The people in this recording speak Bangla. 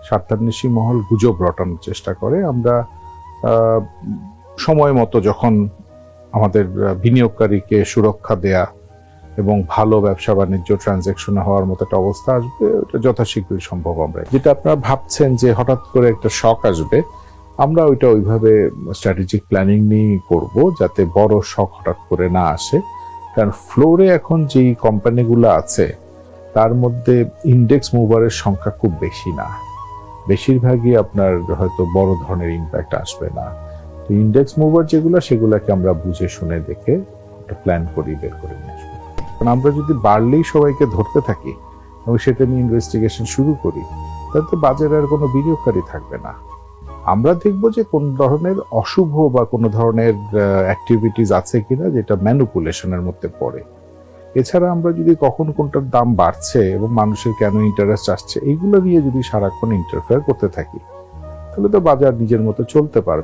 স্বার্থান্বেষী মহল গুজব রটানোর চেষ্টা করে। আমরা সময় মতো যখন আমাদের বিনিয়োগকারীকে সুরক্ষা দেয়া এবং ভালো ব্যবসা বাণিজ্য ট্রানজ্যাকশন হওয়ার মতো একটা অবস্থা আসবে, ওটা যথাশীঘ্রই সম্ভব। আমরা যেটা আপনারা ভাবছেন যে হঠাৎ করে একটা শক আসবে, আমরা ওইটা ওইভাবে স্ট্র্যাটেজিক প্ল্যানিং নিয়ে করব যাতে বড় শক হঠাৎ করে না আসে। কারণ ফ্লোরে এখন যেই কোম্পানিগুলো আছে তার মধ্যে ইন্ডেক্স মুভারের সংখ্যা খুব বেশি না, বেশিরভাগই আপনার হয়তো বড় ধরনের ইম্প্যাক্ট আসবে না। তো ইন্ডেক্স মুভার যেগুলো, সেগুলোকে আমরা বুঝে শুনে দেখে একটা প্ল্যান করি, বের করে নিয়ে আসবো। কারণ আমরা যদি বাড়লেই সবাইকে ধরতে থাকি এবং সেটা নিয়ে ইনভেস্টিগেশন শুরু করি, তাহলে তো বাজারে আর কোনো বিনিয়োগকারী থাকবে না। আমরা দেখবো যে কোন ধরনের অশুভ বা কোনো ধরনের অ্যাক্টিভিটিস আছে কিনা যেটা ম্যানিপুলেশনের মধ্যে পড়ে। এছাড়া আমরা যদি কখন কোনটার দাম বাড়ছে এবং মানুষের কেন ইন্টারেস্ট আসছে, এইগুলো নিয়ে যদি সারাক্ষণ ইন্টারফেয়ার করতে থাকি, তাহলে তো বাজার নিজের মতো চলতে পারবে।